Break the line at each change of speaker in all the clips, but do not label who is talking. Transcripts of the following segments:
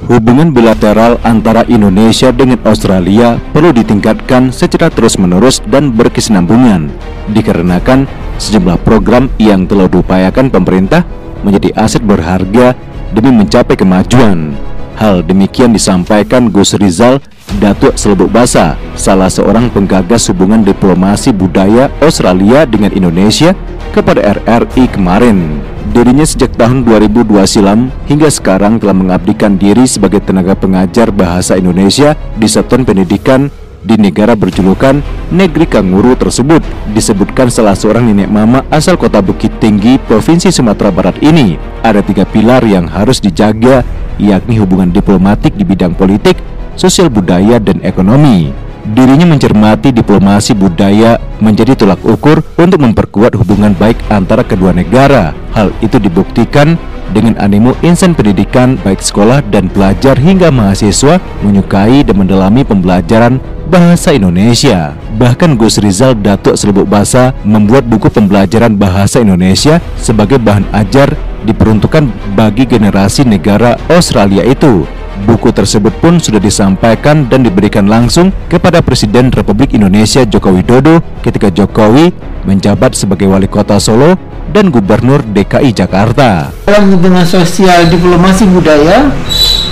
Hubungan bilateral antara Indonesia dengan Australia perlu ditingkatkan secara terus-menerus dan berkesinambungan, dikarenakan sejumlah program yang telah diupayakan pemerintah menjadi aset berharga demi mencapai kemajuan. Hal demikian disampaikan Gus Rizal Datuk Selebuk Basa, salah seorang penggagas hubungan diplomasi budaya Australia dengan Indonesia, kepada RRI kemarin. Dirinya sejak tahun 2002 silam hingga sekarang telah mengabdikan diri sebagai tenaga pengajar bahasa Indonesia di satuan pendidikan di negara berjulukan Negeri Kanguru tersebut. Disebutkan salah seorang nenek mama asal kota Bukit Tinggi, Provinsi Sumatera Barat ini ada 3 pilar yang harus dijaga, yakni hubungan diplomatik di bidang politik, sosial budaya, dan ekonomi. Dirinya mencermati diplomasi budaya menjadi tolak ukur untuk memperkuat hubungan baik antara kedua negara. Hal itu dibuktikan dengan animo insan pendidikan baik sekolah dan pelajar hingga mahasiswa menyukai dan mendalami pembelajaran bahasa Indonesia. Bahkan Gus Rizal Datuk Selebuk Basa membuat buku pembelajaran bahasa Indonesia sebagai bahan ajar diperuntukkan bagi generasi negara Australia itu. Buku tersebut pun sudah disampaikan dan diberikan langsung kepada Presiden Republik Indonesia Joko Widodo ketika Jokowi menjabat sebagai Wali Kota Solo dan Gubernur DKI Jakarta.
Dalam hubungan sosial diplomasi budaya,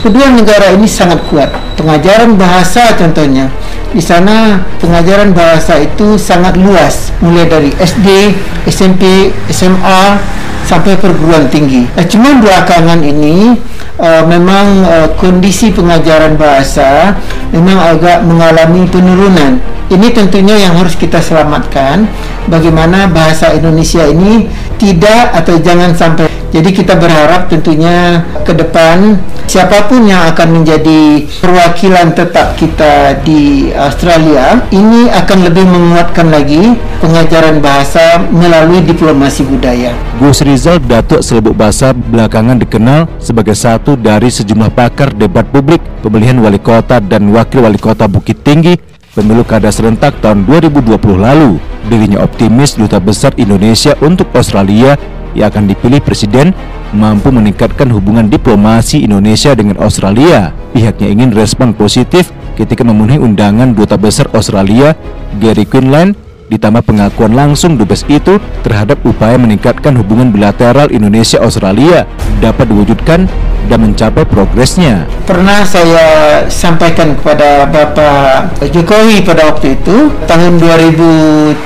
kedua negara ini sangat kuat. Pengajaran bahasa contohnya, di sana pengajaran bahasa itu sangat luas, mulai dari SD, SMP, SMA sampai perguruan tinggi. Cuma belakangan ini memang kondisi pengajaran bahasa memang agak mengalami penurunan. Ini tentunya yang harus kita selamatkan, bagaimana bahasa Indonesia ini tidak atau jangan sampai. Jadi kita berharap tentunya ke depan siapapun yang akan menjadi perwakilan tetap kita di Australia ini akan lebih menguatkan lagi pengajaran bahasa melalui diplomasi budaya.
Gus Rizal Datuk Selebuk Basa belakangan dikenal sebagai satu dari sejumlah pakar debat publik pemilihan wali kota dan wakil wali kota Bukit Tinggi pemilu kada serentak tahun 2020 lalu. Dirinya optimis Duta Besar Indonesia untuk Australia yang akan dipilih presiden mampu meningkatkan hubungan diplomasi Indonesia dengan Australia. Pihaknya ingin respon positif ketika memenuhi undangan Duta Besar Australia Gary Quinlan, ditambah pengakuan langsung dubes itu terhadap upaya meningkatkan hubungan bilateral Indonesia-Australia dapat diwujudkan dan mencapai progresnya.
Pernah saya sampaikan kepada Bapak Jokowi pada waktu itu, tahun 2013,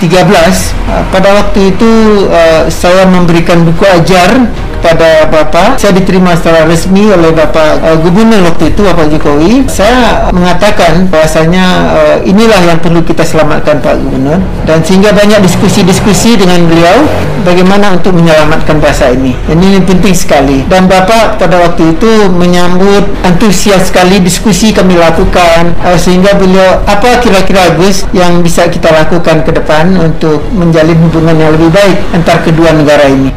pada waktu itu saya memberikan buku ajar kepada Bapak. Saya diterima secara resmi oleh Bapak Gubernur waktu itu, Bapak Jokowi. Saya mengatakan bahwasanya inilah yang perlu kita selamatkan, Pak Gubernur, dan sehingga banyak diskusi-diskusi dengan beliau bagaimana untuk menyelamatkan bahasa ini. Ini penting sekali. Dan Bapak pada waktu itu menyambut antusias sekali diskusi kami lakukan, sehingga beliau apa kira-kira Gus yang bisa kita lakukan ke depan untuk menjalin hubungan yang lebih baik antar kedua negara ini.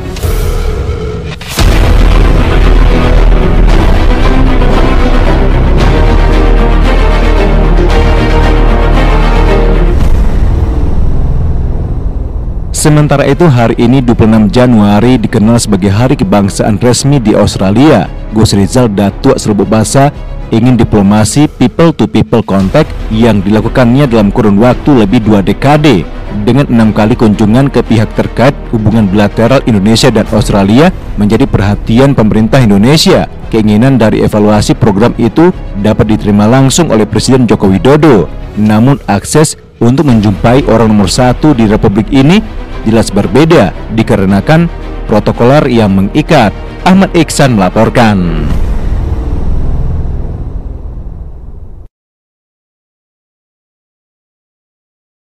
Sementara itu, hari ini 26 Januari dikenal sebagai Hari Kebangsaan resmi di Australia. Gus Rizal Datuk Selebuk Basa ingin diplomasi people to people contact yang dilakukannya dalam kurun waktu lebih 2 dekade. Dengan 6 kali kunjungan ke pihak terkait, hubungan bilateral Indonesia dan Australia menjadi perhatian pemerintah Indonesia. Keinginan dari evaluasi program itu dapat diterima langsung oleh Presiden Joko Widodo. Namun akses untuk menjumpai orang nomor 1 di Republik ini jelas berbeda dikarenakan protokoler yang mengikat. Ahmad Iksan melaporkan.